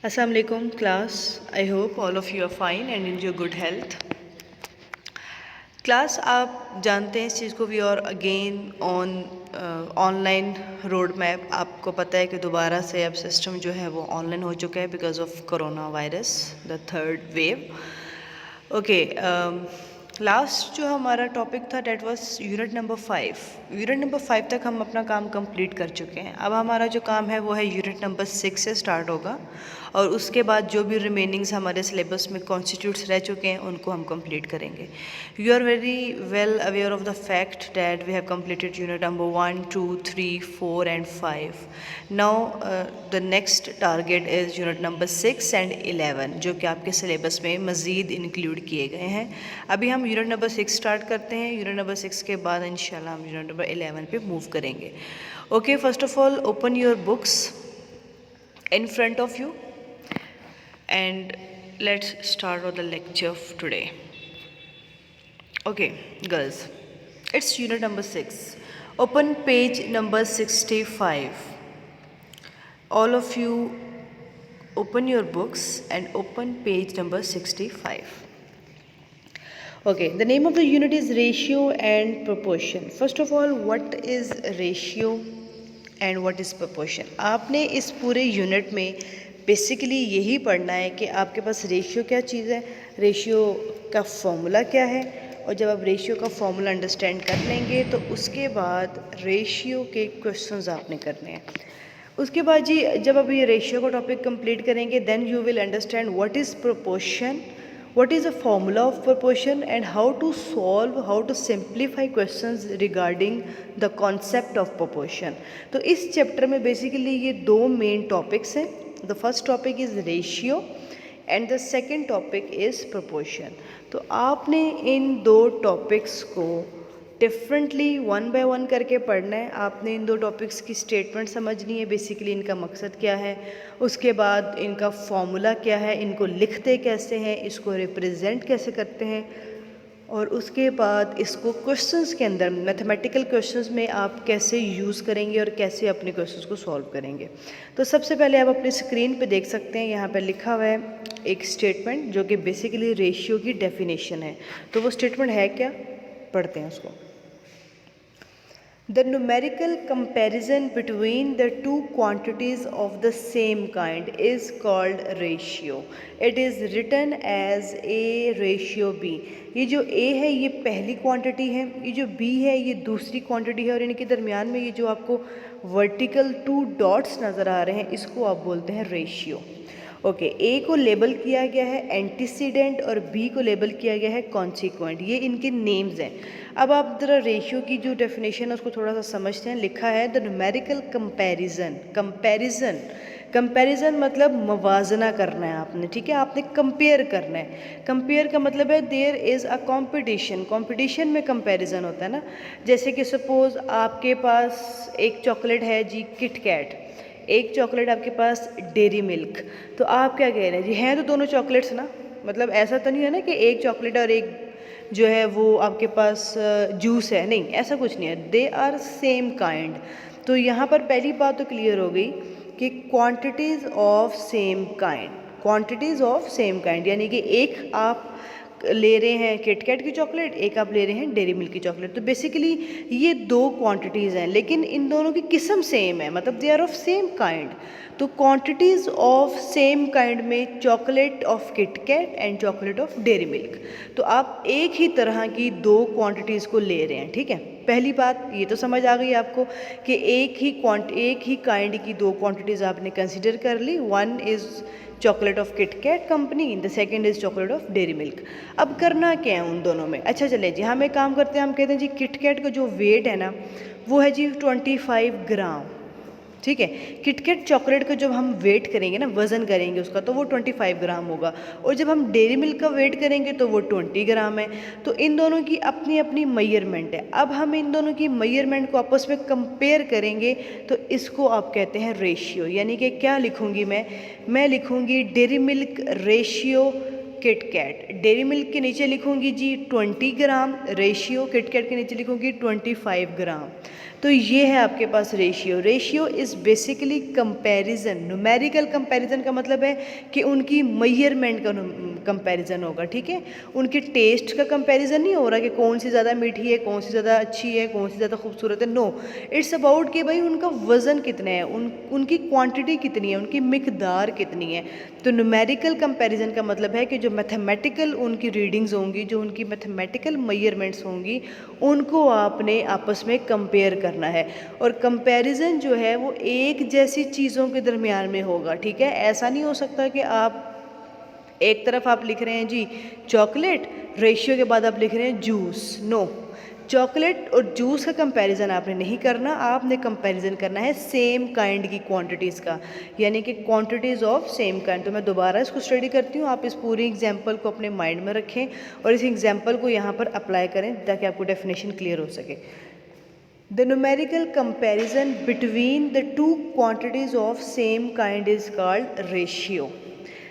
Assalamu alaikum class. I hope all of you are fine and enjoy good health. Class आप जानते हैं इस चीज़ को we are again on online road map. आपको पता है कि दोबारा से अब सिस्टम जो है वो ऑनलाइन हो चुका है because of corona virus the third wave. Okay, last जो हमारा टॉपिक था that was unit number 5। Unit number 5 तक हम अपना काम कंप्लीट कर चुके हैं। अब हमारा जो काम है वो है यूनिट नंबर 6 से स्टार्ट होगा और उसके बाद जो भी रिमेनिंग्स हमारे सिलेबस में कॉन्स्टिट्यूट्स रह चुके हैं उनको हम कंप्लीट करेंगे। You are very well aware of the fact that we have completed unit number 1, 2, 3, 4 and 5। Now the next target is unit number 6 and 11 जो कि आपके सिलेबस में मज़ीद इंक्लूड किए गए हैं। अभी हम यूनिट नंबर 6 स्टार्ट करते हैं। यूनिट नंबर 6 के बाद इंशाल्लाह हम यूनिट नंबर 11 पे मूव करेंगे। Okay, first of all open your books in front of you and let's start with the lecture of today. Okay girls, it's unit number 6. Open page number 65. All of you open your books and open page number 65. Okay, the name of the unit is ratio and proportion. First of all, what is ratio and what is proportion? आपने इस पूरे unit में basically यही पढ़ना है कि आपके पास रेशियो क्या चीज़ है, रेशियो का फॉर्मूला क्या है, और जब आप रेशियो का फॉर्मूला अंडरस्टैंड कर लेंगे तो उसके बाद रेशियो के क्वेश्चंस आपने करने हैं। उसके बाद जी जब आप ये रेशियो का टॉपिक कंप्लीट करेंगे then you will understand what is proportion, what is the formula of proportion and how to solve, how to simplify questions regarding the concept of proportion. तो इस चैप्टर में बेसिकली ये दो main topics हैं। The first topic is ratio and the second topic is proportion. तो आपने इन दो topics को डिफरेंटली वन बाय वन करके पढ़ना है। आपने इन दो टॉपिक्स की स्टेटमेंट समझनी है, बेसिकली इनका मकसद क्या है, उसके बाद इनका फॉर्मूला क्या है, इनको लिखते कैसे हैं, इसको रिप्रेजेंट कैसे करते हैं, और उसके बाद इसको क्वेश्चंस के अंदर मैथमेटिकल क्वेश्चंस में आप कैसे यूज़ करेंगे और कैसे अपने क्वेश्चंस को सॉल्व करेंगे। तो सबसे पहले आप अपनी स्क्रीन पे देख सकते हैं, यहाँ पे लिखा हुआ है एक स्टेटमेंट जो कि बेसिकली रेशियो की डेफिनेशन है। तो वो स्टेटमेंट है क्या, पढ़ते हैं उसको। The numerical comparison between the two quantities of the same kind is called ratio. It is written as A ratio B. ये जो A है ये पहली क्वांटिटी है, ये जो B है ये दूसरी क्वांटिटी है, और इनके दरमियान में ये जो आपको वर्टिकल टू डॉट्स नज़र आ रहे हैं इसको आप बोलते हैं रेशियो। ओके, ए को लेबल किया गया है एंटीसीडेंट और बी को लेबल किया गया है कॉन्सिक्वेंट, ये इनके नेम्स हैं। अब आप ज़रा रेशियो की जो डेफिनेशन है उसको थोड़ा सा समझते हैं। लिखा है द न्यूमेरिकल कंपैरिजन। कंपैरिजन मतलब मवाजना करना है आपने, ठीक है, आपने कंपेयर करना है। कंपेयर का मतलब है देयर इज़ अ कंपटीशन में कंपैरिजन होता है ना। जैसे कि सपोज़ आपके पास एक चॉकलेट है जी किट कैट, एक चॉकलेट आपके पास डेरी मिल्क, तो आप क्या कह रहे हैं जी, हैं तो दोनों चॉकलेट्स ना, मतलब ऐसा तो नहीं है ना कि एक चॉकलेट और एक जो है वो आपके पास जूस है, नहीं, ऐसा कुछ नहीं है, दे आर सेम काइंड। तो यहाँ पर पहली बात तो क्लियर हो गई कि क्वांटिटीज़ ऑफ सेम काइंड, यानी कि एक आप ले रहे हैं किटकैट की चॉकलेट, एक आप ले रहे हैं डेरी मिल्क की चॉकलेट। तो बेसिकली ये दो क्वांटिटीज़ हैं लेकिन इन दोनों की किस्म सेम है, मतलब they are of same kind. तो क्वांटिटीज़ ऑफ सेम काइंड में chocolate of KitKat and chocolate of Dairy Milk, तो आप एक ही तरह की दो क्वांटिटीज़ को ले रहे हैं, ठीक है। पहली बात ये तो समझ आ गई आपको कि एक ही काइंड की दो क्वांटिटीज़ आपने कंसिडर कर ली। One is chocolate of KitKat company, the second is chocolate of Dairy Milk. अब करना क्या है उन दोनों में, अच्छा चले जी हम एक काम करते हैं, हम कहते हैं जी किटकैट का जो वेट है ना वो है जी 25 ग्राम, ठीक है। किटकैट चॉकलेट का जब हम वेट करेंगे ना, वज़न करेंगे उसका, तो वो 25 ग्राम होगा, और जब हम डेयरी मिल्क का वेट करेंगे तो वो 20 ग्राम है। तो इन दोनों की अपनी अपनी मेजरमेंट है। अब हम इन दोनों की मेजरमेंट को आपस में कंपेयर करेंगे तो इसको आप कहते हैं रेशियो। यानी कि क्या लिखूँगी मैं लिखूँगी Dairy Milk ratio KitKat. Dairy Milk के नीचे लिखूंगी जी 20 ग्राम रेशियो, किट कैट के नीचे लिखूंगी 25 ग्राम। तो ये है आपके पास ratio. Ratio is basically comparison, numerical comparison का मतलब है कि उनकी मेजरमेंट का कंपैरिजन होगा, ठीक है। उनके टेस्ट का कंपैरिजन नहीं हो रहा कि कौन सी ज़्यादा मीठी है, कौन सी ज़्यादा अच्छी है, कौन सी ज़्यादा खूबसूरत है। नो, इट्स अबाउट कि भाई उनका वज़न कितना है, उनकी क्वांटिटी कितनी है, उनकी मिकदार कितनी है। तो न्यूमेरिकल कंपैरिजन का मतलब है कि जो मैथमेटिकल उनकी रीडिंग्स होंगी, जो उनकी मैथमेटिकल मेजरमेंट्स होंगी, उनको आपने आपस में कंपेयर करना है। और कंपैरिजन जो है वो एक जैसी चीज़ों के दरमियान में होगा, ठीक है। ऐसा नहीं हो सकता कि आप एक तरफ आप लिख रहे हैं जी चॉकलेट, रेशियो के बाद आप लिख रहे हैं जूस। नो, चॉकलेट और जूस का कंपैरिजन आपने नहीं करना, आपने कंपैरिजन करना है सेम काइंड की क्वांटिटीज़ का, यानी कि क्वांटिटीज़ ऑफ सेम काइंड। तो मैं दोबारा इसको स्टडी करती हूँ, आप इस पूरी एग्जांपल को अपने माइंड में रखें और इस एग्जांपल को यहाँ पर अप्लाई करें ताकि आपको डेफिनेशन क्लियर हो सके। The numerical comparison between the two quantities of same kind is called ratio.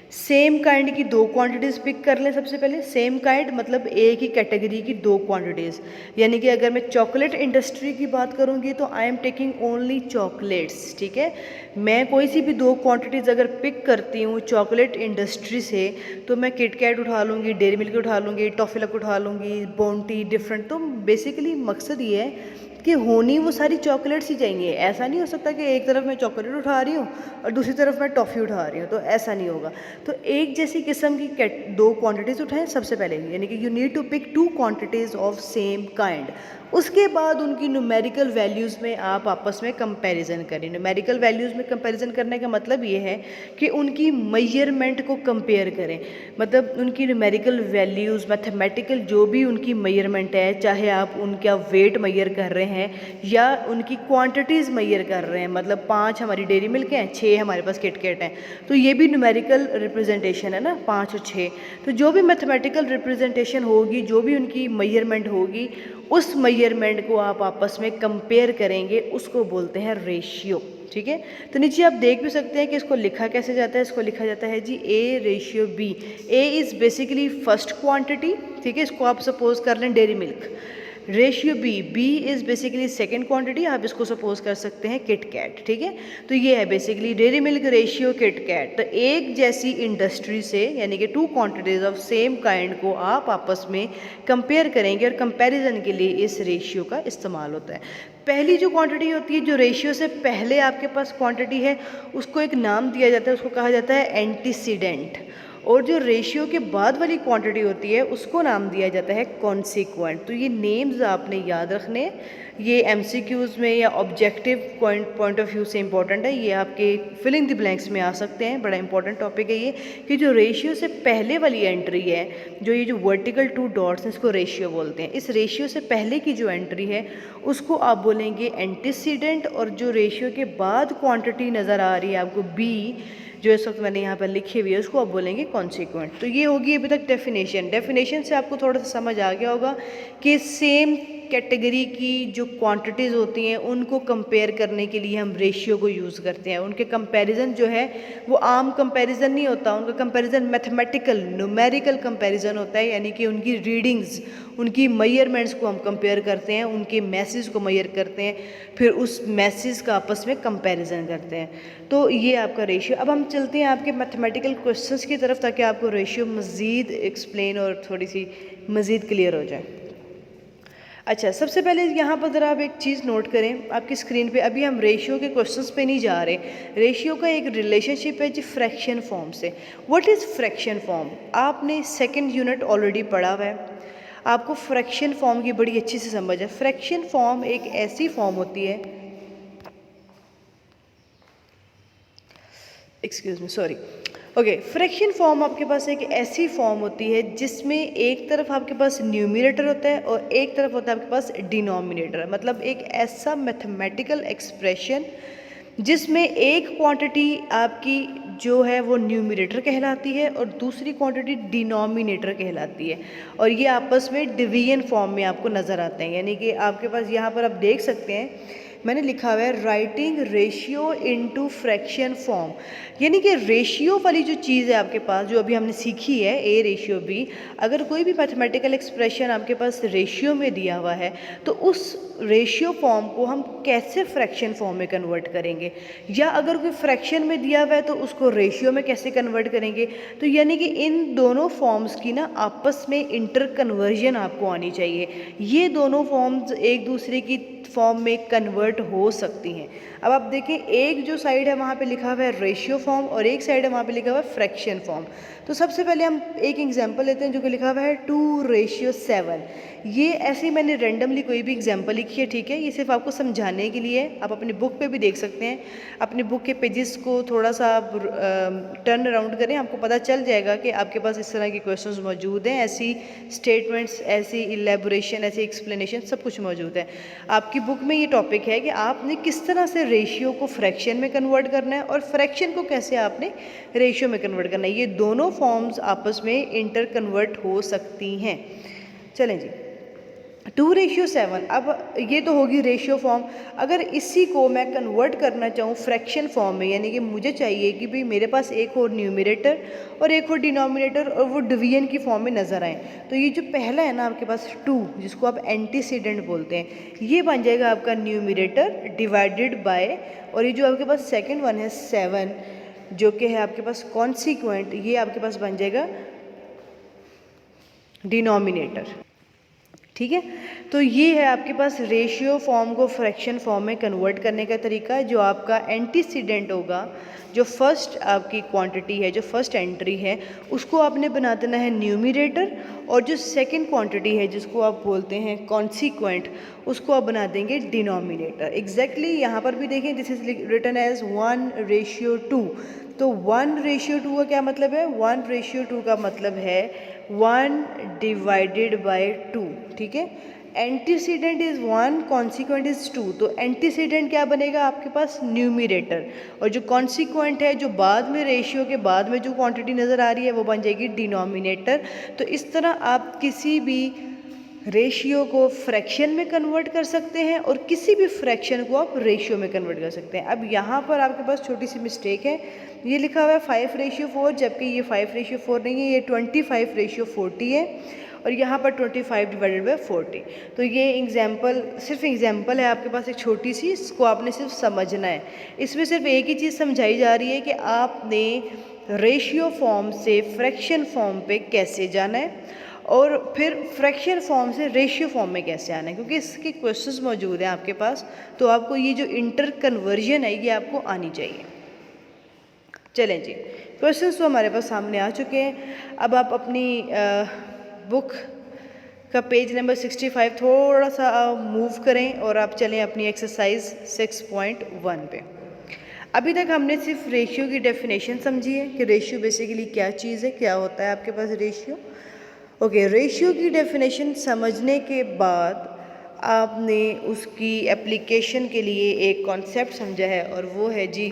Same kind की दो क्वांटिटीज़ पिक कर लें। सबसे पहले सेम काइंड मतलब एक ही कैटेगरी की दो क्वांटिटीज़, यानी कि अगर मैं चॉकलेट इंडस्ट्री की बात करूंगी तो I am taking only chocolates, ठीक है। मैं कोई सी भी दो क्वांटिटीज़ अगर पिक करती हूँ चॉकलेट इंडस्ट्री से तो मैं किटकैट उठा लूँगी, डेयरी मिल्क उठा लूँगी, टॉफ़ी लक उठा लूँगी, बोंटी, डिफरेंट। तो बेसिकली मकसद ये है कि होनी वो सारी चॉकलेट्स ही चाहिए। ऐसा नहीं हो सकता कि एक तरफ मैं चॉकलेट उठा रही हूँ और दूसरी तरफ मैं टॉफ़ी उठा रही हूँ, तो ऐसा नहीं होगा। तो एक जैसी किस्म की दो क्वांटिटीज़ उठाएं सबसे पहले, यानी कि you need to pick two quantities of same kind. उसके बाद उनकी न्यूमेरिकल वैल्यूज़ में आप आपस में कंपैरिजन करें। न्यूमेरिकल वैल्यूज़ में कंपैरिजन करने का मतलब ये है कि उनकी मेजरमेंट को कंपेयर करें, मतलब उनकी न्यूमेरिकल वैल्यूज़ मैथमेटिकल जो भी उनकी मेजरमेंट है, चाहे आप उनका वेट मेजर कर रहे हैं या उनकी क्वांटिटीज़ मेजर कर रहे हैं, मतलब 5 हमारी डेयरी मिल्क हैं, 6 हमारे पास किटकैट हैं, तो ये भी न्यूमेरिकल रिप्रेजेंटेशन है ना, 5 और 6। तो जो भी मैथमेटिकल रिप्रेजेंटेशन होगी, जो भी उनकी मेजरमेंट होगी, उस मेजरमेंट को आप आपस में कंपेयर करेंगे, उसको बोलते हैं रेशियो, ठीक है। तो नीचे आप देख भी सकते हैं कि इसको लिखा कैसे जाता है। इसको लिखा जाता है जी A ratio B। A is basically first quantity, ठीक है। इसको आप सपोज कर लें Dairy Milk. Ratio B is basically second quantity, आप इसको सपोज कर सकते हैं किटकैट, ठीक है। तो ये है basically Dairy Milk ratio KitKat. तो एक जैसी इंडस्ट्री से, यानी कि two quantities of same kind को आप आपस में कंपेयर करेंगे और कंपैरिजन के लिए इस रेशियो का इस्तेमाल होता है। पहली जो क्वांटिटी होती है, जो रेशियो से पहले आपके पास क्वांटिटी है, उसको एक नाम दिया जाता है, उसको कहा जाता है एंटीसीडेंट। और जो रेशियो के बाद वाली क्वांटिटी होती है उसको नाम दिया जाता है कॉन्सिक्वेंट। तो ये नेम्स आपने याद रखने, ये एमसीक्यूज़ में या ऑब्जेक्टिव पॉइंट ऑफ व्यू से इंपॉर्टेंट है, ये आपके फिलिंग द ब्लैंक्स में आ सकते हैं। बड़ा इंपॉर्टेंट टॉपिक है ये कि जो रेशियो से पहले वाली एंट्री है, जो ये जो वर्टिकल टू डॉट्स हैं, इसको रेशियो बोलते हैं। इस रेशियो से पहले की जो एंट्री है उसको आप बोलेंगे एंटीसीडेंट, और जो रेशियो के बाद क्वांटिटी नज़र आ रही है आपको बी, जो इस वक्त मैंने यहाँ पर लिखी हुई है, उसको आप बोलेंगे कॉन्सिक्वेंट। तो ये होगी अभी तक डेफिनेशन से आपको थोड़ा सा समझ आ गया होगा कि सेम कैटेगरी की जो क्वांटिटीज़ होती हैं उनको कंपेयर करने के लिए हम रेशियो को यूज़ करते हैं। उनके कंपैरिजन जो है वो आम कंपैरिजन नहीं होता, उनका कंपैरिजन मैथमेटिकल न्यूमेरिकल कंपैरिजन होता है, यानी कि उनकी रीडिंग्स, उनकी मेजरमेंट्स को हम कंपेयर करते हैं, उनके मैसेज को मेजर करते हैं, फिर उस मैसेज का आपस में कंपैरिजन करते हैं। तो ये आपका रेशियो। अब हम चलते हैं आपके मैथमेटिकल क्वेश्चंस की तरफ ताकि आपको रेशियो मज़ीद एक्सप्लेन और थोड़ी सी मज़ीद क्लियर हो जाए। अच्छा, सबसे पहले यहाँ पर ज़रा आप एक चीज़ नोट करें आपकी स्क्रीन पे। अभी हम रेशियो के क्वेश्चंस पे नहीं जा रहे। रेशियो का एक रिलेशनशिप है जी फ्रैक्शन फॉर्म से। What is fraction form? आपने सेकंड यूनिट ऑलरेडी पढ़ा हुआ है, आपको फ्रैक्शन फॉर्म की बड़ी अच्छी से समझ है। फ्रैक्शन फॉर्म एक ऐसी फॉर्म होती है, excuse me, sorry, okay. Fraction form आपके पास एक ऐसी फॉर्म होती है जिसमें एक तरफ आपके पास न्यूमरेटर होता है और एक तरफ होता है आपके पास डिनोमिनेटर, मतलब एक ऐसा मैथमेटिकल एक्सप्रेशन जिसमें एक क्वांटिटी आपकी जो है वो न्यूमरेटर कहलाती है और दूसरी क्वांटिटी डिनोमिनेटर कहलाती है, और ये आपस में डिवीजन फॉर्म में आपको नज़र आते हैं। यानी कि आपके पास यहाँ पर आप देख सकते हैं मैंने लिखा हुआ है writing ratio into fraction form, यानी कि रेशियो वाली जो चीज़ है आपके पास, जो अभी हमने सीखी है ए रेशियो बी, अगर कोई भी मैथमेटिकल एक्सप्रेशन आपके पास रेशियो में दिया हुआ है तो उस रेशियो फॉर्म को हम कैसे फ्रैक्शन फॉर्म में कन्वर्ट करेंगे, या अगर कोई फ्रैक्शन में दिया हुआ है तो उसको रेशियो में कैसे कन्वर्ट करेंगे। तो यानी कि इन दोनों फॉर्म्स की ना आपस में इंटर कन्वर्जन आपको आनी चाहिए, ये दोनों फॉर्म्स एक दूसरे की फॉर्म में कन्वर्ट हो सकती हैं। अब आप देखें, एक जो साइड है वहाँ पे लिखा हुआ है रेशियो फॉर्म और एक साइड है वहाँ पे लिखा हुआ है फ्रैक्शन फॉर्म। तो सबसे पहले हम एक एग्जांपल लेते हैं जो कि लिखा हुआ है 2:7। ये ऐसे ही मैंने रेंडमली कोई भी एग्जांपल लिखी है, ठीक है, ये सिर्फ आपको समझाने के लिए है। आप अपनी बुक पे भी देख सकते हैं, अपनी बुक के पेजेस को थोड़ा सा आप टर्न अराउंड करें, आपको पता चल जाएगा कि आपके पास इस तरह के क्वेश्चंस मौजूद हैं, ऐसी स्टेटमेंट्स, ऐसी इलेबोरेशन, ऐसी एक्सप्लेनेशन सब कुछ मौजूद है। आपकी बुक में ये टॉपिक है कि आपने किस तरह से रेशियो को फ्रैक्शन में कन्वर्ट करना है और फ्रैक्शन को कैसे आपने रेशियो में कन्वर्ट करना है। ये दोनों फॉर्म्स आपस में इंटर कन्वर्ट हो सकती हैं। चलें जी, 2:7। अब ये तो होगी रेशियो फॉर्म। अगर इसी को मैं कन्वर्ट करना चाहूँ फ्रैक्शन फॉर्म में, यानी कि मुझे चाहिए कि भाई मेरे पास एक हो न्यूमरेटर और एक हो डिनोमिनेटर और वो डिवीजन की फॉर्म में नज़र आए, तो ये जो पहला है ना आपके पास 2, जिसको आप एंटीसीडेंट बोलते हैं, ये बन जाएगा आपका न्यूमरेटर डिवाइडेड बाय, और ये जो आपके पास सेकेंड वन है 7 जो कि है आपके पास कॉन्सिक्वेंट, ये आपके पास बन जाएगा डिनोमिनेटर। ठीक है, तो ये है आपके पास रेशियो फॉर्म को फ्रैक्शन फॉर्म में कन्वर्ट करने का तरीका। जो आपका एंटीसीडेंट होगा, जो फर्स्ट आपकी क्वांटिटी है, जो फर्स्ट एंट्री है, उसको आपने बना देना है न्यूमरेटर, और जो सेकंड क्वांटिटी है जिसको आप बोलते हैं कॉन्सिक्वेंट, उसको आप बना देंगे डिनोमिनेटर। एग्जैक्टली यहाँ पर भी देखें, दिस इज रिटन एज 1:2। तो 1:2 का क्या मतलब है? 1:2 का मतलब है 1 डिवाइडेड बाय 2। ठीक है, एंटीसीडेंट इज 1, कॉन्सिक्वेंट इज 2। तो एंटीसीडेंट क्या बनेगा आपके पास? न्यूमरेटर, और जो कॉन्सिक्वेंट है, जो बाद में रेशियो के बाद में जो क्वांटिटी नज़र आ रही है, वो बन जाएगी डिनोमिनेटर। तो इस तरह आप किसी भी रेशियो को फ्रैक्शन में कन्वर्ट कर सकते हैं और किसी भी फ्रैक्शन को आप रेशियो में कन्वर्ट कर सकते हैं। अब यहाँ पर आपके पास छोटी सी मिस्टेक है, ये लिखा हुआ है 5:4, जबकि ये 5:4 नहीं है, ये 25:40 है, और यहाँ पर 25 डिवाइडेड बाय 40। तो ये एग्जाम्पल सिर्फ एग्जाम्पल है आपके पास एक छोटी सी, इसको आपने सिर्फ समझना है। इसमें सिर्फ एक ही चीज़ समझाई जा रही है कि आपने रेशियो फॉर्म से फ्रैक्शन फॉर्म पे कैसे जाना है और फिर फ्रैक्शन फॉर्म से रेशियो फॉर्म में कैसे आना है, क्योंकि इसके क्वेश्चंस मौजूद हैं आपके पास, तो आपको ये जो इंटर कन्वर्जन है ये आपको आनी चाहिए। चलें जी, क्वेश्चंस तो हमारे पास सामने आ चुके हैं। अब आप अपनी बुक का पेज नंबर 65 थोड़ा सा मूव करें और आप चलें अपनी एक्सरसाइज 6.1 पे। अभी तक हमने सिर्फ रेशियो की डेफिनेशन समझी है कि रेशियो बेसिकली क्या चीज़ है, क्या होता है आपके पास रेशियो। ओके, रेशियो की डेफिनेशन समझने के बाद आपने उसकी एप्लीकेशन के लिए एक कॉन्सेप्ट समझा है, और वो है जी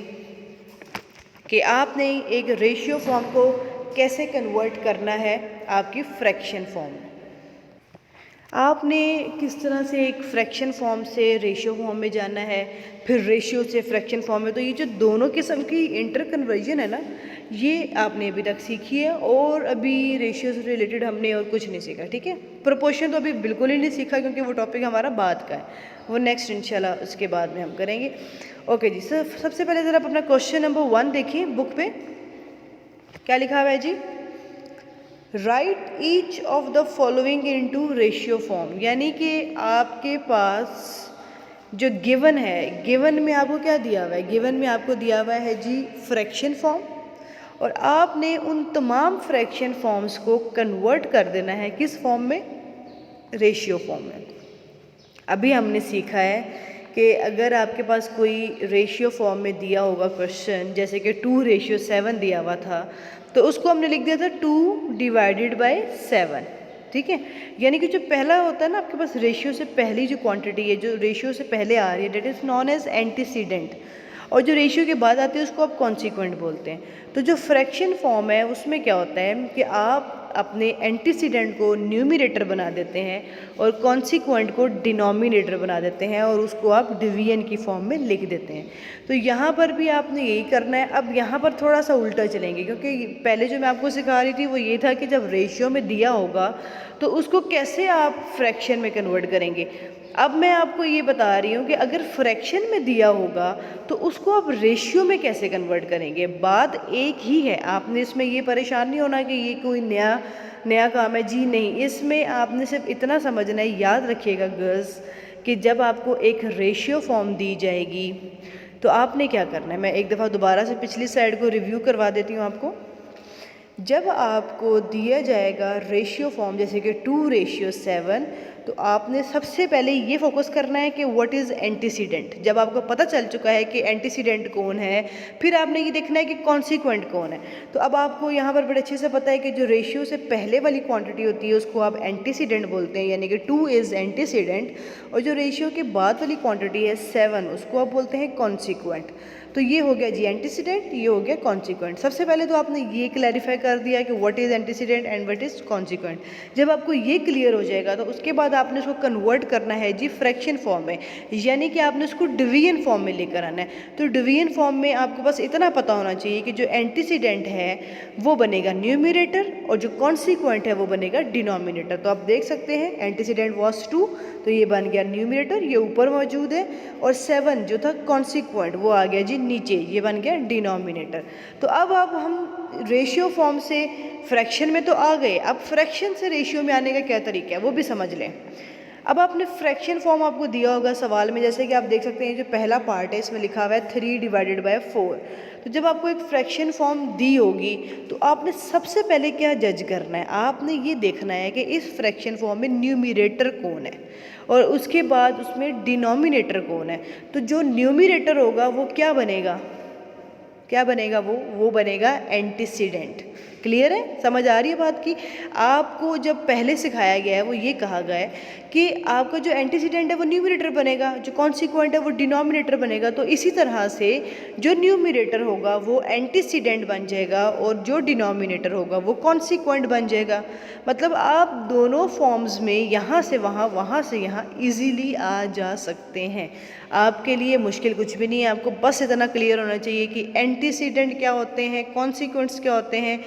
कि आपने एक रेशियो फॉर्म को कैसे कन्वर्ट करना है आपकी फ्रैक्शन फॉर्म में। आपने किस तरह से एक फ्रैक्शन फॉर्म से रेशियो फॉर्म में जाना है, फिर रेशियो से फ्रैक्शन फॉर्म में। तो ये जो दोनों किस्म की इंटर कन्वर्जन है ना, ये आपने अभी तक सीखी है, और अभी रेशियो से रिलेटेड हमने और कुछ नहीं सीखा। ठीक है, प्रोपोर्शन तो अभी बिल्कुल ही नहीं सीखा, क्योंकि वो टॉपिक हमारा बाद का है, वो नेक्स्ट इंशाल्लाह उसके बाद में हम करेंगे। ओके जी, सबसे पहले ज़रा आप अपना क्वेश्चन नंबर 1 देखिए बुक पे, क्या लिखा हुआ है जी? Write each of the following into ratio form, यानी कि आपके पास जो गिवन है, गिवन में आपको क्या दिया हुआ है? गिवन में आपको दिया हुआ है जी फ्रैक्शन फॉर्म, और आपने उन तमाम फ्रैक्शन फॉर्म्स को कन्वर्ट कर देना है किस फॉर्म में? रेशियो फॉर्म में। अभी हमने सीखा है कि अगर आपके पास कोई रेशियो फॉर्म में दिया होगा क्वेश्चन, जैसे कि 2:7 दिया हुआ था, तो उसको हमने लिख दिया था 2 डिवाइडेड बाय 7। ठीक है, यानी कि जो पहला होता है ना आपके पास, रेशियो से पहली जो क्वांटिटी है, जो रेशियो से पहले आ रही है, that is known as antecedent, और जो रेशियो के बाद आती है उसको आप कॉन्सिक्वेंट बोलते हैं। तो जो फ्रैक्शन फॉर्म है उसमें क्या होता है कि आप अपने एंटीसीडेंट को न्यूमरेटर बना देते हैं और कॉन्सिक्वेंट को डिनोमिनेटर बना देते हैं और उसको आप डिवीजन की फॉर्म में लिख देते हैं। तो यहाँ पर भी आपने यही करना है। अब यहाँ पर थोड़ा सा उल्टा चलेंगे, क्योंकि पहले जो मैं आपको सिखा रही थी वो ये था कि जब रेशियो में दिया होगा तो उसको कैसे आप फ्रैक्शन में कन्वर्ट करेंगे। अब मैं आपको ये बता रही हूँ कि अगर फ्रैक्शन में दिया होगा तो उसको आप रेशियो में कैसे कन्वर्ट करेंगे। बात एक ही है, आपने इसमें ये परेशान नहीं होना कि ये कोई नया काम है जी, नहीं। इसमें आपने सिर्फ इतना समझना है, याद रखिएगा गर्ल्स, कि जब आपको एक रेशियो फॉर्म दी जाएगी तो आपने क्या करना है। मैं एक दफ़ा दोबारा से पिछली स्लाइड को रिव्यू करवा देती हूँ आपको। जब आपको दिया जाएगा रेशियो फॉर्म जैसे कि 2:7, तो आपने सबसे पहले ये फोकस करना है कि व्हाट इज़ एंटीसीडेंट। जब आपको पता चल चुका है कि एंटीसीडेंट कौन है, फिर आपने ये देखना है कि कॉन्सिक्वेंट कौन है। तो अब आपको यहाँ पर बड़े अच्छे से पता है कि जो रेशियो से पहले वाली क्वांटिटी होती है उसको आप एंटीसीडेंट बोलते हैं, यानी कि 2 इज़ एंटीसीडेंट, और जो रेशियो के बाद वाली क्वांटिटी है 7 उसको आप बोलते हैं कॉन्सिक्वेंट। तो ये हो गया जी एंटीसीडेंट, ये हो गया कॉन्सिक्वेंट। सबसे पहले तो आपने ये क्लैरिफाई कर दिया कि what is antecedent and what is consequent. जब आपको ये क्लियर हो जाएगा तो उसके बाद आपने उसको कन्वर्ट करना है जी फ्रैक्शन फॉर्म में, यानी कि आपने उसको डिवीजन फॉर्म में लेकर आना है। तो डिवीजन फॉर्म में आपको बस इतना पता होना चाहिए कि जो एंटीसीडेंट है वो बनेगा न्यूमरेटर और जो कॉन्सिक्वेंट है वो बनेगा डिनोमिनेटर। तो आप देख सकते हैं एंटीसीडेंट वॉज 2, तो ये बन गया न्यूमरेटर, ये ऊपर मौजूद है, और 7 जो था कॉन्सिक्वेंट वो आ गया जी नीचे, ये बन गया डिनोमिनेटर। तो अब हम रेशियो फॉर्म से फ्रैक्शन में तो आ गए, अब फ्रैक्शन से रेशियो में आने का क्या तरीका है वो भी समझ लें। अब आपने फ्रैक्शन फॉर्म आपको दिया होगा सवाल में, जैसे कि आप देख सकते हैं जो पहला पार्ट है इसमें लिखा हुआ है 3/4। तो जब आपको एक फ्रैक्शन फॉर्म दी होगी तो आपने सबसे पहले क्या जज करना है, आपने ये देखना है कि इस फ्रैक्शन फॉर्म में न्यूमरेटर कौन है और उसके बाद उसमें डिनोमिनेटर कौन है। तो जो न्यूमरेटर होगा वो क्या बनेगा, क्या बनेगा वो बनेगा एंटीसीडेंट। क्लियर है, समझ आ रही है बात की। आपको जब पहले सिखाया गया है वो ये कहा गया है कि आपका जो एंटीसीडेंट है वो न्यूमरेटर बनेगा, जो कॉन्सिक्वेंट है वो डिनोमिनेटर बनेगा। तो इसी तरह से जो न्यूमरेटर होगा वो एंटीसीडेंट बन जाएगा और जो डिनोमिनेटर होगा वो कॉन्सिक्वेंट बन जाएगा। मतलब आप दोनों फॉर्म्स में यहाँ से वहाँ, वहाँ से यहाँ इजीली आ जा सकते हैं। आपके लिए मुश्किल कुछ भी नहीं है, आपको बस इतना क्लियर होना चाहिए कि एंटीसीडेंट क्या होते हैं, कॉन्सिक्वेंट्स क्या होते हैं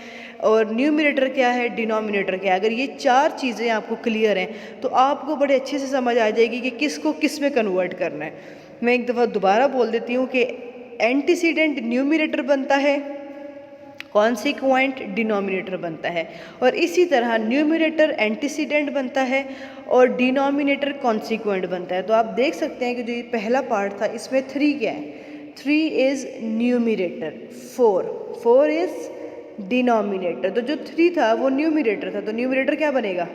और न्यूमरेटर क्या है, डिनोमिनेटर क्या है। अगर ये 4 चीज़ें आपको क्लियर हैं तो आपको बड़े अच्छे से समझ आ जाएगी कि किसको किस में कन्वर्ट करना है। मैं एक दफ़ा दोबारा बोल देती हूँ कि एंटीसीडेंट न्यूमरेटर बनता है, कॉन्सिक्वेंट डिनोमिनेटर बनता है, और इसी तरह न्यूमरेटर एंटीसीडेंट बनता है और डिनोमिनेटर कॉन्सिक्वेंट बनता है। तो आप देख सकते हैं कि जो ये पहला पार्ट था इसमें 3 क्या है, 3 इज़ न्यूमरेटर, 4 इज़ डिनोमिनेटर। तो जो 3 था वो न्यूमरेटर था, तो न्यूमरेटर क्या बनेगा,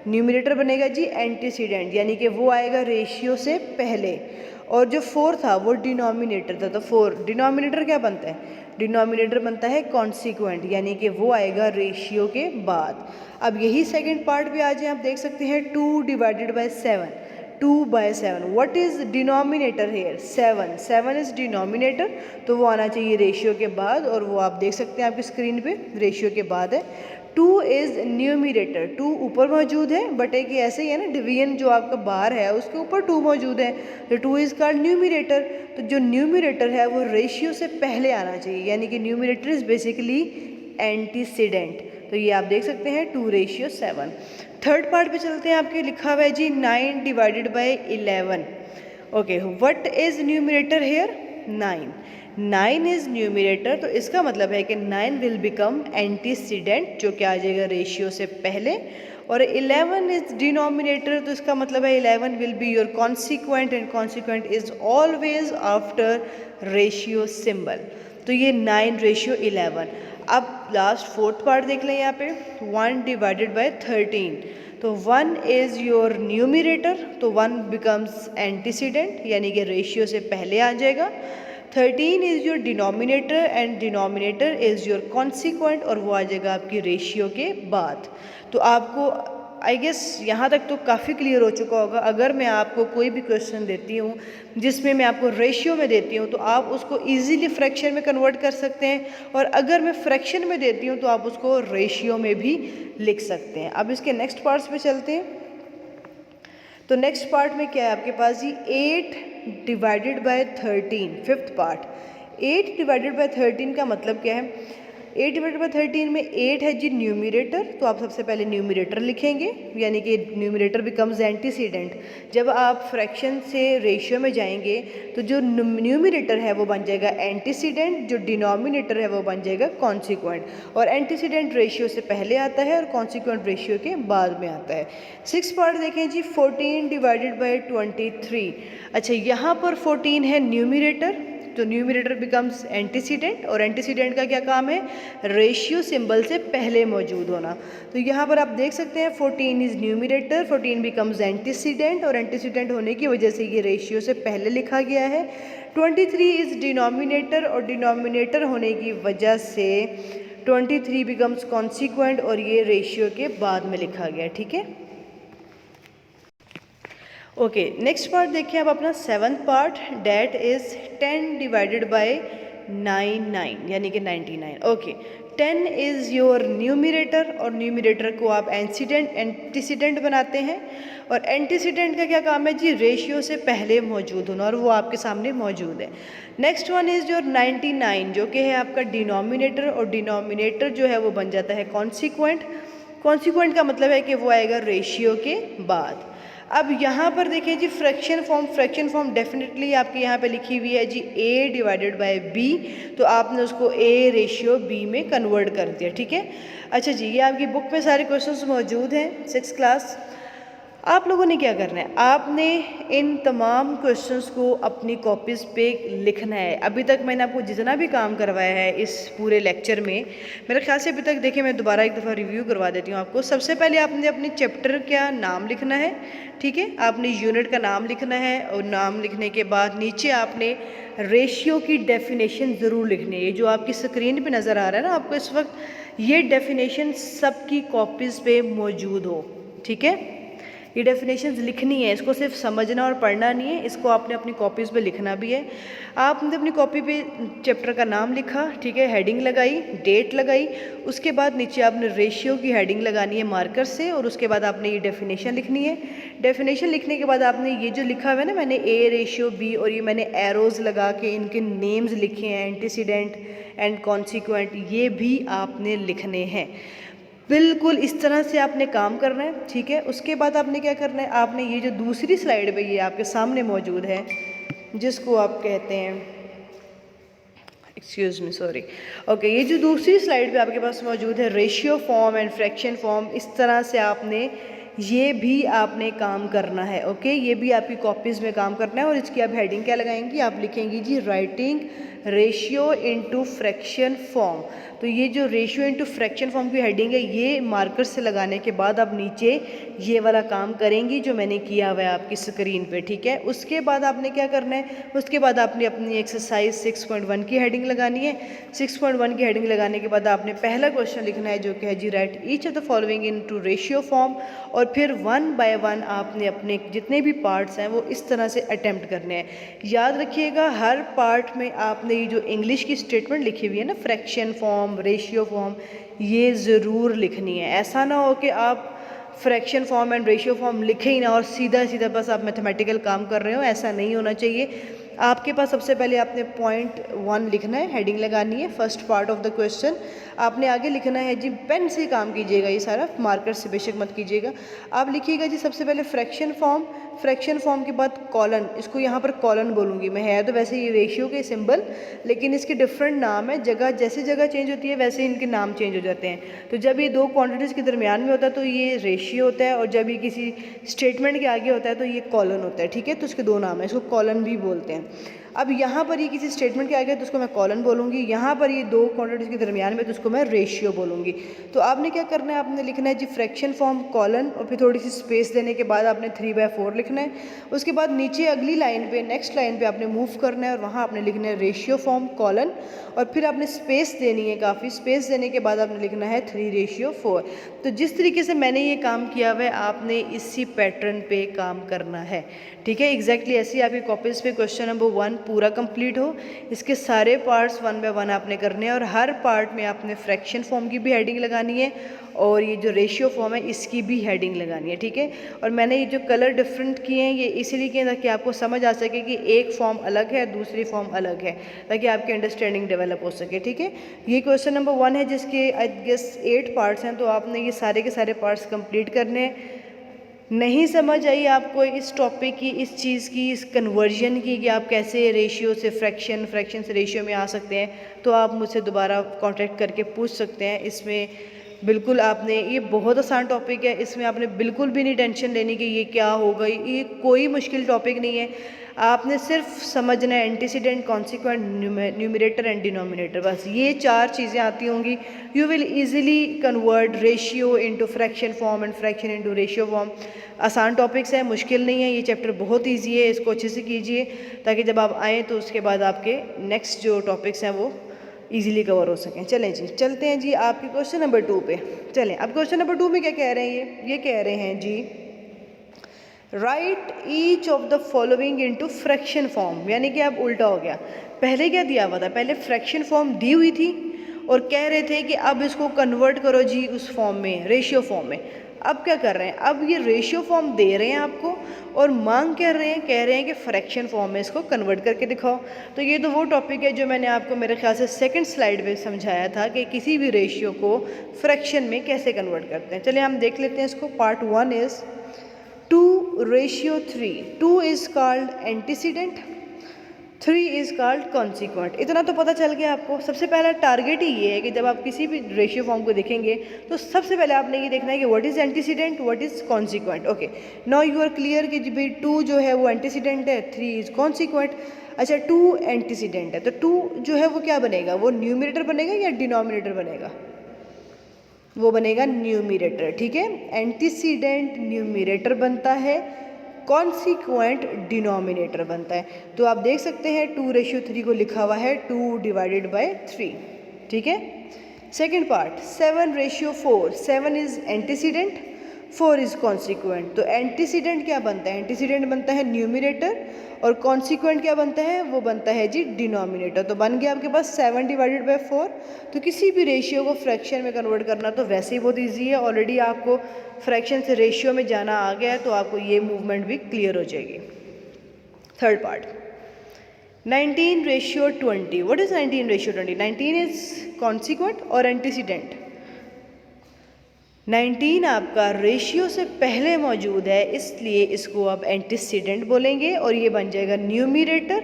न्यूमरेटर बनेगा जी एंटीसीडेंट, यानी कि वो आएगा रेशियो से पहले, और जो 4 था वो डिनोमिनेटर था, तो 4 डिनोमिनेटर क्या बनता है, डिनोमिनेटर बनता है कॉन्सिक्वेंट, यानी कि वो आएगा रेशियो के बाद। अब यही सेकंड पार्ट पे आ जाए, आप देख सकते हैं 2/7, 2/7। What is denominator here, 7 is denominator, तो वो आना चाहिए रेशियो के बाद, और वो आप देख सकते हैं आपकी स्क्रीन पे रेशियो के बाद है। 2 इज़ न्यूमरेटर, 2 ऊपर मौजूद है, बट एक ऐसे ही है ना, डिवीजन जो आपका बार है उसके ऊपर 2 मौजूद है, तो 2 इज़ कॉल्ड न्यूमरेटर। तो जो न्यूमरेटर है वो रेशियो से पहले आना चाहिए, यानी कि न्यूमरेटर इज़ बेसिकली एंटीसीडेंट। तो ये आप देख सकते हैं 2:7। थर्ड पार्ट पे चलते हैं, आपके लिखा हुआ है जी 9/11। Okay, what is numerator here, 9 is numerator, तो इसका मतलब है कि 9 विल बिकम एंटीसीडेंट, जो कि आ जाएगा रेशियो से पहले, और 11 इज़ डिनोमिनेटर, तो इसका मतलब है 11 will be your consequent, and consequent is always after ratio symbol. तो ये 9:11। अब लास्ट फोर्थ पार्ट देख लें यहाँ पे, 1/13। तो 1 इज़ योर न्यूमरेटर, तो 1 बिकम्स एंटीसीडेंट, यानी कि रेशियो से पहले आ जाएगा। 13 is your denominator and denominator is your consequent, और वो आ जाएगा आपकी रेशियो के बाद। तो आपको आई गेस यहाँ तक तो काफ़ी क्लियर हो चुका होगा। अगर मैं आपको कोई भी क्वेश्चन देती हूँ जिसमें मैं आपको रेशियो में देती हूँ तो आप उसको इजीली फ्रैक्शन में कन्वर्ट कर सकते हैं, और अगर मैं फ्रैक्शन में देती हूँ तो आप उसको रेशियो में भी लिख सकते हैं। अब इसके नेक्स्ट पार्ट्स पे चलते हैं। तो नेक्स्ट पार्ट में क्या है आपके पास जी, 8 divided by 13, fifth part. 8 divided by 13 का मतलब क्या है, 8 डिवाइडेड बाय 13 में 8 है जी न्यूमरेटर, तो आप सबसे पहले न्यूमरेटर लिखेंगे, यानी कि न्यूमरेटर बिकम्स एंटीसीडेंट। जब आप फ्रैक्शन से रेशियो में जाएंगे तो जो न्यूमरेटर है वो बन जाएगा एंटीसीडेंट, जो डिनोमिनेटर है वो बन जाएगा कॉन्सिक्वेंट, और एंटीसीडेंट रेशियो से पहले आता है और कॉन्सिक्वेंट रेशियो के बाद में आता है। सिक्स पार्ट देखें जी, 14 डिवाइडेड बाय 23। अच्छा, यहाँ पर 14 है न्यूमरेटर, तो न्यूमरेटर बिकम्स एंटीसीडेंट, और एंटीसीडेंट का क्या काम है, रेशियो सिंबल से पहले मौजूद होना। तो यहाँ पर आप देख सकते हैं 14 इज न्यूमरेटर, 14 बिकम्स एंटीसीडेंट, और एंटीसीडेंट होने की वजह से ये रेशियो से पहले लिखा गया है। 23 इज डिनोमिनेटर, और डिनोमिनेटर होने की वजह से 23 बिकम्स कॉन्सिक्वेंट, और ये रेशियो के बाद में लिखा गया। ठीक है, ओके। नेक्स्ट पार्ट देखिए आप अपना seventh part, that is 10 divided by 99, यानी कि 99। ओके, 10 इज़ योर न्यूमरेटर, और न्यूमरेटर को आप एंटीसीडेंट बनाते हैं, और एंटीसीडेंट का क्या काम है जी, रेशियो से पहले मौजूद होना, और वो आपके सामने मौजूद है। नेक्स्ट वन इज़ योर 99, जो कि है आपका डिनोमिनेटर, और डिनोमिनेटर जो है वो बन जाता है कॉन्सिक्वेंट। कॉन्सिक्वेंट का मतलब है कि वो आएगा रेशियो के बाद। अब यहाँ पर देखिए जी फ्रैक्शन फॉर्म डेफिनेटली आपके यहाँ पे लिखी हुई है जी a डिवाइडेड बाय b, तो आपने उसको a रेशियो b में कन्वर्ट कर दिया। ठीक है, अच्छा जी, ये आपकी बुक में सारे क्वेश्चंस मौजूद हैं 6th क्लास। आप लोगों ने क्या करना है, आपने इन तमाम क्वेश्चंस को अपनी कॉपीज़ पे लिखना है। अभी तक मैंने आपको जितना भी काम करवाया है इस पूरे लेक्चर में, मेरे ख्याल से अभी तक देखिए मैं दोबारा एक दफ़ा रिव्यू करवा देती हूँ आपको। सबसे पहले आपने अपने चैप्टर का नाम लिखना है, ठीक है, आपने यूनिट का नाम लिखना है, और नाम लिखने के बाद नीचे आपने रेशियो की डेफिनेशन ज़रूर लिखनी है। ये जो आपकी स्क्रीन पे नज़र आ रहा है ना आपको इस वक्त, ये डेफिनेशन सबकी कॉपीज़ पे मौजूद हो। ठीक है, ये डेफिनेशंस लिखनी है, इसको सिर्फ समझना और पढ़ना नहीं है, इसको आपने अपनी कॉपीज़ पे लिखना भी है। आपने अपनी कॉपी पे चैप्टर का नाम लिखा, ठीक है, हेडिंग लगाई, डेट लगाई, उसके बाद नीचे आपने रेशियो की हेडिंग लगानी है मार्कर से, और उसके बाद आपने ये डेफिनेशन लिखनी है। डेफिनेशन लिखने के बाद आपने ये जो लिखा हुआ है ना मैंने a रेशियो b, और ये मैंने एरोज़ लगा के इनके नेम्स लिखे हैं, एंटीसीडेंट एंड कॉन्सिक्वेंट, ये भी आपने लिखने हैं। बिल्कुल इस तरह से आपने काम करना है। ठीक है, उसके बाद आपने क्या करना है, आपने ये जो दूसरी स्लाइड पे ये आपके सामने मौजूद है, जिसको आप कहते हैं, एक्सक्यूज़ मी सॉरी, ओके, ये जो दूसरी स्लाइड पे आपके पास मौजूद है ratio form and fraction form, इस तरह से आपने ये भी आपने काम करना है। ओके, ये भी आपकी कॉपीज़ में काम करना है, और इसकी आप हेडिंग क्या लगाएंगी, आप लिखेंगी जी writing ratio into fraction form. तो ये जो रेशियो इनटू फ्रैक्शन फॉर्म की हेडिंग है, ये मार्कर से लगाने के बाद आप नीचे ये वाला काम करेंगी जो मैंने किया हुआ है आपकी स्क्रीन पे। ठीक है, उसके बाद आपने क्या करना है, उसके बाद आपने अपनी एक्सरसाइज 6.1 की हेडिंग लगानी है। 6.1 की हेडिंग लगाने के बाद आपने पहला क्वेश्चन लिखना है जो कि है जी write each of the following into ratio form, और फिर 1 बाय 1 आपने अपने जितने भी पार्ट्स हैं वो इस तरह से अटैम्प्ट करने हैं। याद रखिएगा हर पार्ट में आपने ये जो इंग्लिश की स्टेटमेंट लिखी हुई है ना, फ्रैक्शन फॉर्म, रेशियो फॉर्म, ये ज़रूर लिखनी है। ऐसा ना हो कि आप fraction form and ratio form लिखे ही ना और सीधा सीधा बस आप मैथमेटिकल काम कर रहे हो, ऐसा नहीं होना चाहिए। आपके पास सबसे पहले आपने पॉइंट 1 लिखना है, हेडिंग लगानी है, first part of the question. आपने आगे लिखना है जी, पेन से काम कीजिएगा, ये सारा मार्कर से बेशक मत कीजिएगा। आप लिखिएगा जी सबसे पहले फ्रैक्शन फॉर्म, फ्रैक्शन फॉर्म के बाद कॉलन, इसको यहाँ पर कॉलन बोलूँगी मैं, है तो वैसे ये रेशियो के सिंबल, लेकिन इसके डिफरेंट नाम है, जगह जैसे जगह चेंज होती है वैसे इनके नाम चेंज हो जाते हैं। तो जब ये दो क्वांटिटीज़ के दरमियान में होता है तो ये रेशियो होता है, और जब ये किसी स्टेटमेंट के आगे होता है तो ये कॉलन होता है। ठीक है, तो इसके दो नाम है, इसको कॉलन भी बोलते हैं। अब यहाँ पर ये किसी स्टेटमेंट के आगे तो उसको मैं कॉलन बोलूँगी, यहाँ पर ये दो क्वांटिटीज़ के दरमियान में तो उसको मैं रेशियो बोलूँगी। तो आपने क्या करना है, आपने लिखना है जी फ्रैक्शन फॉर्म कॉलन और फिर थोड़ी सी स्पेस देने के बाद आपने 3/4 लिखना है। उसके बाद नीचे अगली लाइन पे, नेक्स्ट लाइन पे आपने मूव करना है और वहाँ आपने लिखना है रेशियो फॉर्म कॉलन और फिर आपने स्पेस देनी है, काफ़ी स्पेस देने के बाद आपने लिखना है 3/4। तो जिस तरीके से मैंने ये काम किया हुआ है आपने इसी पैटर्न पे काम करना है, ठीक है। एग्जैक्टली ऐसे ही आपकी कॉपीज़ पे क्वेश्चन नंबर 1 पूरा कंप्लीट हो, इसके सारे पार्ट्स 1 बाय 1 आपने करने हैं और हर पार्ट में आपने फ्रैक्शन फॉर्म की भी हेडिंग लगानी है और ये जो रेशियो फॉर्म है इसकी भी हेडिंग लगानी है, ठीक है। और मैंने ये जो कलर डिफरेंट किए हैं ये इसलिए किए ताकि आपको समझ आ सके कि एक फॉर्म अलग है दूसरी फॉर्म अलग है, ताकि आपकी अंडरस्टैंडिंग डेवलप हो सके, ठीक है। ये क्वेश्चन नंबर 1 है जिसके आई गेस 8 पार्ट्स हैं, तो आपने ये सारे के सारे पार्ट्स कंप्लीट करने हैं। नहीं समझ आई आपको इस टॉपिक की, इस चीज़ की, इस कन्वर्जन की कि आप कैसे रेशियो से फ्रैक्शन, फ्रैक्शन से रेशियो में आ सकते हैं, तो आप मुझसे दोबारा कांटेक्ट करके पूछ सकते हैं। इसमें बिल्कुल आपने, ये बहुत आसान टॉपिक है, इसमें आपने बिल्कुल भी नहीं टेंशन लेनी कि ये क्या होगा, ये कोई मुश्किल टॉपिक नहीं है। आपने सिर्फ समझना है antecedent, consequent, numerator and denominator, बस ये 4 चीज़ें आती होंगी। You will easily convert ratio into fraction form and fraction into ratio form. आसान टॉपिक्स है, मुश्किल नहीं है, ये चैप्टर बहुत ईजी है, इसको अच्छे से कीजिए ताकि जब आप आएँ तो उसके बाद आपके नेक्स्ट जो टॉपिक्स हैं वो इजीली कवर हो सकें। चलें जी, चलते हैं जी आपके क्वेश्चन नंबर 2 पे। चलें, अब क्वेश्चन नंबर 2 में क्या कह रहे हैं, ये कह रहे हैं जी write each of the following into fraction form, यानी कि अब उल्टा हो गया। पहले क्या दिया हुआ था, पहले फ्रैक्शन फॉर्म दी हुई थी और कह रहे थे कि अब इसको कन्वर्ट करो जी उस फॉर्म में, रेशियो फॉर्म में। अब क्या कर रहे हैं, अब ये रेशियो फॉर्म दे रहे हैं आपको और मांग कर रहे हैं, कह रहे हैं कि फ्रैक्शन फॉर्म में इसको कन्वर्ट करके दिखाओ। तो ये तो वो टॉपिक है जो मैंने आपको मेरे ख्याल से सेकंड स्लाइड पे समझाया था कि किसी भी रेशियो को फ्रैक्शन में कैसे कन्वर्ट करते हैं। चलिए हम देख लेते हैं इसको। Part 1 is 2/3। 2 is called antecedent, 3 is called consequent. इतना तो पता चल गया आपको। सबसे पहला टारगेट ही ये है कि जब आप किसी भी रेशियो फॉर्म को देखेंगे तो सबसे पहले आपने ये देखना है कि what is antecedent, what is consequent. Okay, now you are clear कि भाई 2 जो है वो एंटीसीडेंट है, 3 इज़ कॉन्सिक्वेंट। अच्छा, 2 एंटीसीडेंट है तो 2 जो है वो क्या बनेगा, वो न्यूमरेटर बनेगा या डिनोमिनेटर बनेगा, वो बनेगा न्यूमरेटर, ठीक है। एंटीसीडेंट न्यूमरेटर बनता है, कॉन्सिक्वेंट डिनोमिनेटर बनता है। तो आप देख सकते हैं 2/3 को लिखा हुआ है 2/3, ठीक है। Second part 7/4। 7 is antecedent, 4 is consequent. तो एंटीसीडेंट क्या बनता है, एंटीसीडेंट बनता है न्यूमरेटर और कॉन्सिक्वेंट क्या बनता है, वो बनता है जी डिनोमिनेटर। तो बन गया आपके पास 7/4। तो किसी भी रेशियो को फ्रैक्शन में कन्वर्ट करना तो वैसे ही बहुत ईजी है, ऑलरेडी आपको फ्रैक्शन से रेशियो में जाना आ गया है तो आपको ये मूवमेंट भी क्लियर हो जाएगी। Third part 19/20। What is 19/20? 19 is consequent और एंटीसीडेंट। 19 आपका रेशियो से पहले मौजूद है इसलिए इसको आप एंटीसीडेंट बोलेंगे और ये बन जाएगा न्यूमरेटर।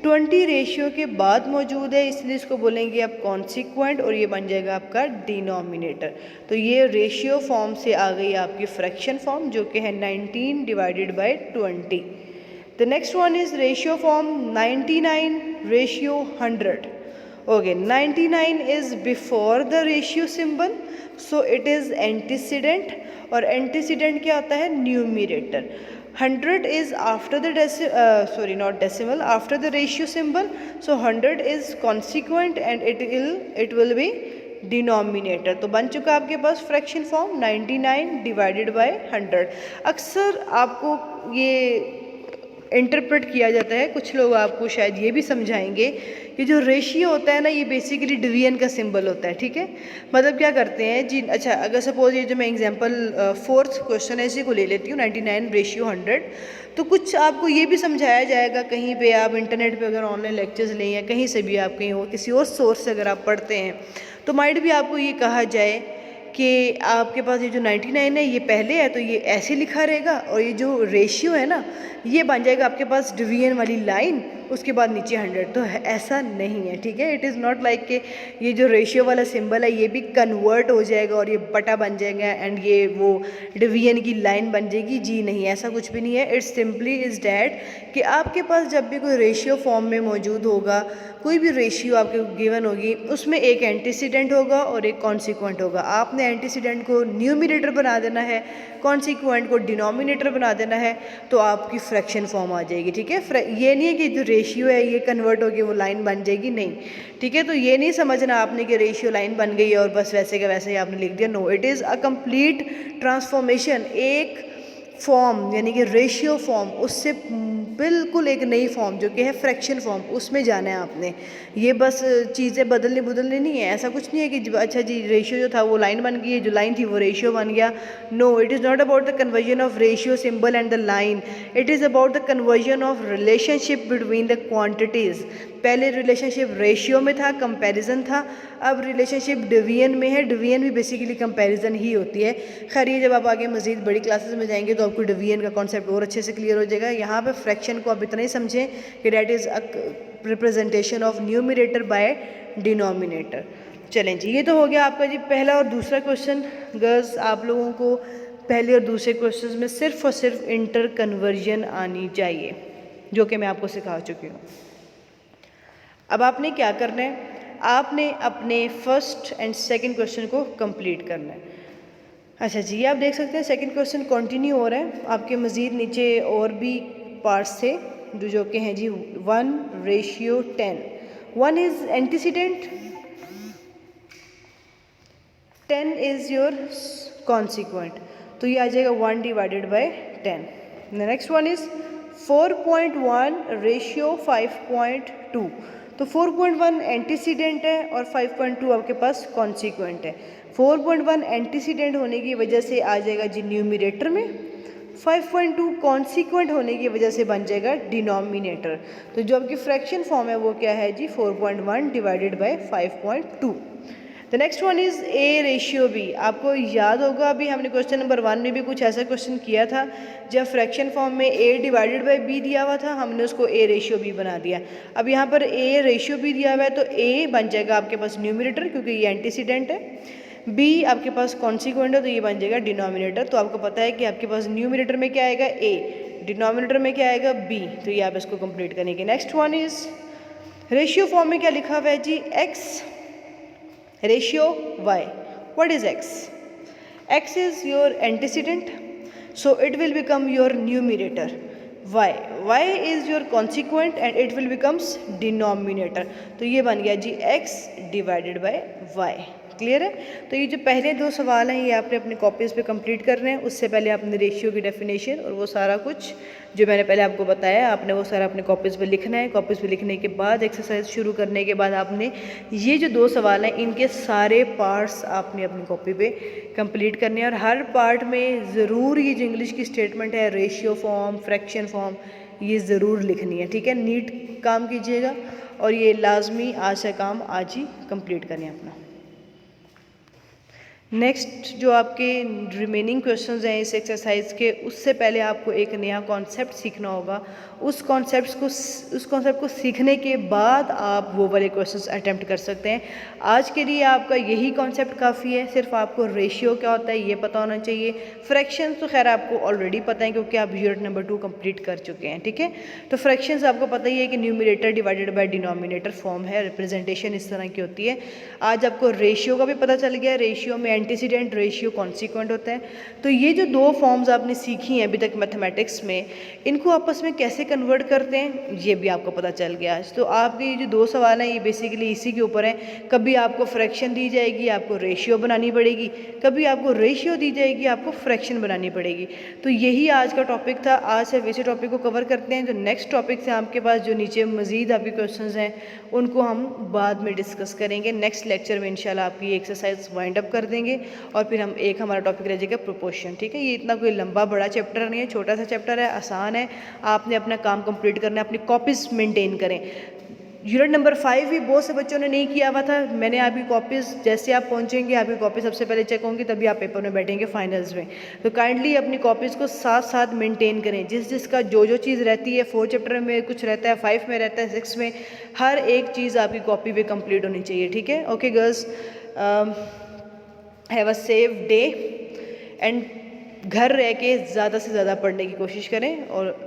20 रेशियो के बाद मौजूद है इसलिए इसको बोलेंगे आप कॉन्सिक्वेंट और ये बन जाएगा आपका डिनोमिनेटर। तो ये रेशियो फॉर्म से आ गई आपकी फ्रैक्शन फॉर्म जो कि है 19/20। The next one is ratio form 99/100। Okay, 99 is before the ratio symbol so it is antecedent और एंटीसीडेंट क्या होता है, numerator. 100 is after the after the ratio symbol, so 100 is consequent and it will be denominator. तो बन चुका आपके पास fraction form 99/100। अक्सर आपको ये इंटरप्रेट किया जाता है, कुछ लोग आपको शायद ये भी समझाएंगे कि जो रेशियो होता है ना ये बेसिकली डिवीजन का सिंबल होता है, ठीक है। मतलब क्या करते हैं जी, अच्छा अगर सपोज ये जो मैं एग्जांपल 4th क्वेश्चन है इसी को ले लेती हूँ 99/100। तो कुछ आपको ये भी समझाया जाएगा कहीं पे, आप इंटरनेट पे अगर ऑनलाइन लेक्चर्स लें या कहीं से भी आप कहीं हो किसी और सोर्स से अगर आप पढ़ते हैं तो माइट भी आपको ये कहा जाए कि आपके पास ये जो 99 है ये पहले है तो ये ऐसे लिखा रहेगा और ये जो रेशियो है ना ये बन जाएगा आपके पास डिवीजन वाली लाइन उसके बाद नीचे 100, तो ऐसा नहीं है, ठीक है। इट इज़ नॉट लाइक कि ये जो रेशियो वाला सिंबल है ये भी कन्वर्ट हो जाएगा और ये बटा बन जाएगा एंड ये वो डिवीजन की लाइन बन जाएगी, जी नहीं, ऐसा कुछ भी नहीं है। इट्स सिंपली इज़ डैट कि आपके पास जब भी कोई रेशियो फॉर्म में मौजूद होगा, कोई भी रेशियो आपके गिवन होगी, उसमें एक एंटीसीडेंट होगा और एक कॉन्सिक्वेंट होगा। आपने एंटीसीडेंट को न्यूमिनेटर बना देना है, कॉन्सिक्वेंट को डिनोमिनेटर बना देना है, तो आपकी फ्रैक्शन फॉर्म आ जाएगी, ठीक है। ये नहीं है कि जो रेशियो है ये कन्वर्ट होकर वो लाइन बन जाएगी, नहीं, ठीक है। तो ये नहीं समझना आपने कि रेशियो लाइन बन गई और बस वैसे का वैसे ही आपने लिख दिया, no, it is a complete transformation. एक फॉर्म यानी कि रेशियो फॉर्म, उससे बिल्कुल एक नई फॉर्म जो कि है फ्रैक्शन फॉर्म, उसमें जाना है आपने। ये बस चीज़ें बदलनी नहीं है, ऐसा कुछ नहीं है कि अच्छा जी रेशियो जो था वो लाइन बन गई है, जो लाइन थी वो रेशियो बन गया। No, it is not about the conversion of ratio symbol and the line, it is about the conversion of relationship between the quantities. पहले रिलेशनशिप रेशियो में था, कंपैरिजन था, अब रिलेशनशिप डिवीजन में है। डिवीजन भी बेसिकली कंपैरिजन ही होती है। खैर ये जब आप आगे मज़ीद बड़ी क्लासेस में जाएंगे तो आपको डिवीजन का कॉन्सेप्ट और अच्छे से क्लियर हो जाएगा। यहाँ पे फ्रैक्शन को आप इतना ही समझें कि that is a representation of numerator by denominator. चलें जी, ये तो हो गया आपका जी पहला और दूसरा क्वेश्चन। गर्ल्स, आप लोगों को पहले और दूसरे क्वेश्चन में सिर्फ और सिर्फ इंटर कन्वर्जन आनी चाहिए, जो कि मैं आपको सिखा चुकी हूँ। अब आपने क्या करना है, आपने अपने फर्स्ट एंड सेकंड क्वेश्चन को कंप्लीट करना है। अच्छा जी, आप देख सकते हैं सेकंड क्वेश्चन कंटिन्यू हो रहा है। आपके मज़ीद नीचे और भी पार्ट्स थे जो कि हैं जी 1:10। 1 is antecedent, 10 is your consequent, तो ये आ जाएगा 1 divided by 10। Next one is 4.1:5.2, तो 4.1 एंटीसीडेंट है और 5.2 आपके पास कॉन्सिक्वेंट है। 4.1 एंटीसीडेंट होने की वजह से आ जाएगा जी न्यूमिनेटर में, 5.2 कॉन्सिक्वेंट होने की वजह से बन जाएगा डिनोमिनेटर। तो जो आपकी फ्रैक्शन फॉर्म है वो क्या है जी 4.1 divided by 5.2। The next one is A ratio B. आपको याद होगा अभी हमने क्वेश्चन नंबर 1 में भी कुछ ऐसा क्वेश्चन किया था, जब फ्रैक्शन फॉर्म में ए डिवाइडेड बाय बी दिया हुआ था, हमने उसको ए रेशियो बी बना दिया। अब यहाँ पर ए रेशियो बी दिया हुआ है तो ए बन जाएगा आपके पास न्यूमिनेटर क्योंकि ये एंटीसीडेंट है, बी आपके पास कॉन्सिक्वेंट है तो ये बन जाएगा डिनोमिनेटर। तो आपको पता है कि आपके पास न्यूमिनेटर में क्या आएगा ए, डिनोमिनेटर में क्या आएगा बी, तो ये आप इसको कंप्लीट करेंगे। Next one is ratio form में क्या लिखा हुआ है जी x ratio y. What is x? X is your antecedent, so it will become your numerator. Y is your consequent and it will becomes denominator. तो ये बन गया जी x divided by y। Clear है। तो ये जो पहले दो सवाल हैं ये आपने अपनी कॉपीज़ पे कंप्लीट करने हैं। उससे पहले आपने रेशियो की डेफिनेशन और वो सारा कुछ जो मैंने पहले आपको बताया आपने वो सारा अपने कॉपीज़ पे लिखना है। कॉपीज़ पे लिखने के बाद एक्सरसाइज शुरू करने के बाद आपने ये जो दो सवाल हैं इनके सारे पार्ट्स आपने अपनी कॉपी पे कंप्लीट करने हैं और हर पार्ट में ज़रूर ये जो इंग्लिश की स्टेटमेंट है रेशियो फॉर्म, फ्रैक्शन फॉर्म, ये ज़रूर लिखनी है, ठीक है। नीट काम कीजिएगा और ये लाजमी आज से काम आज ही कंप्लीट करें अपना। नेक्स्ट जो आपके रिमेनिंग क्वेश्चंस हैं इस एक्सरसाइज के, उससे पहले आपको एक नया कॉन्सेप्ट सीखना होगा। उस कॉन्सेप्ट को सीखने के बाद आप वो वाले क्वेश्चंस अटेम्प्ट कर सकते हैं। आज के लिए आपका यही कॉन्सेप्ट काफ़ी है, सिर्फ आपको रेशियो क्या होता है ये पता होना चाहिए। फ्रैक्शंस तो खैर आपको ऑलरेडी पता है क्योंकि आप यूनिट नंबर 2 कंप्लीट कर चुके हैं, ठीक है। तो फ्रैक्शंस आपको पता ही है कि numerator divided by denominator form है, रिप्रेजेंटेशन इस तरह की होती है। आज आपको रेशियो का भी पता चल गया, रेशियो में एंटीसीडेंट रेशियो कॉन्सिक्वेंट होता है। तो ये जो दो फॉर्म्स आपने सीखी हैं अभी तक मैथमेटिक्स में, इनको आपस में कैसे कन्वर्ट करते हैं ये भी आपको पता चल गया। तो आपके ये जो दो सवाल हैं ये बेसिकली इसी के ऊपर हैं। कभी आपको फ्रैक्शन दी जाएगी, आपको रेशियो बनानी पड़ेगी, कभी आपको रेशियो दी जाएगी, आपको फ्रैक्शन बनानी पड़ेगी। तो यही आज का टॉपिक था। आज सिर्फ इसी टॉपिक को कवर करते हैं। जो नेक्स्ट टॉपिक से आपके पास जो नीचे मज़ीद आपके क्वेश्चन हैं उनको हम बाद में डिस्कस करेंगे। नेक्स्ट लेक्चर में इंशाल्लाह आपकी एक्सरसाइज वाइंड अप कर देंगे और फिर हम एक हमारा टॉपिक रह जाएगा प्रोपोर्शन, ठीक है। ये इतना कोई लंबा बड़ा चैप्टर नहीं है, छोटा सा चैप्टर है, आसान है। आपने अपना काम कंप्लीट करना है, अपनी कॉपीज़ मेंटेन करें। यूनिट नंबर 5 भी बहुत से बच्चों ने नहीं किया हुआ था। मैंने आपकी कॉपीज़, जैसे आप पहुंचेंगे आपकी कॉपी सबसे पहले चेक होंगी, तभी आप पेपर में बैठेंगे फाइनल्स में। तो काइंडली अपनी कॉपीज़ को साथ साथ मेंटेन करें। जिसका जो चीज़ रहती है, 4 चैप्टर में कुछ रहता है, 5 में रहता है, 6 में, हर एक चीज़ आपकी कॉपी पे कंप्लीट होनी चाहिए। ठीक है, okay girls, have a safe day and घर रह के ज़्यादा से ज़्यादा पढ़ने की कोशिश करें। और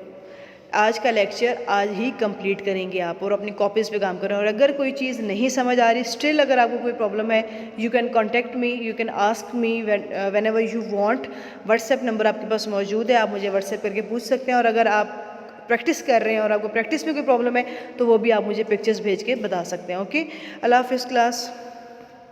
आज का लेक्चर आज ही कंप्लीट करेंगे आप, और अपनी कॉपीज़ पे काम करें। और अगर कोई चीज़ नहीं समझ आ रही, स्टिल अगर आपको कोई प्रॉब्लम है, you can contact me, you can ask me when ever you want. WhatsApp number आपके पास मौजूद है, आप मुझे व्हाट्सएप करके पूछ सकते हैं। और अगर आप प्रैक्टिस कर रहे हैं और आपको प्रैक्टिस में कोई प्रॉब्लम है, तो वो भी आप मुझे पिक्चर्स भेज के बता सकते हैं। ओके, अल्लाह हाफिज़ क्लास।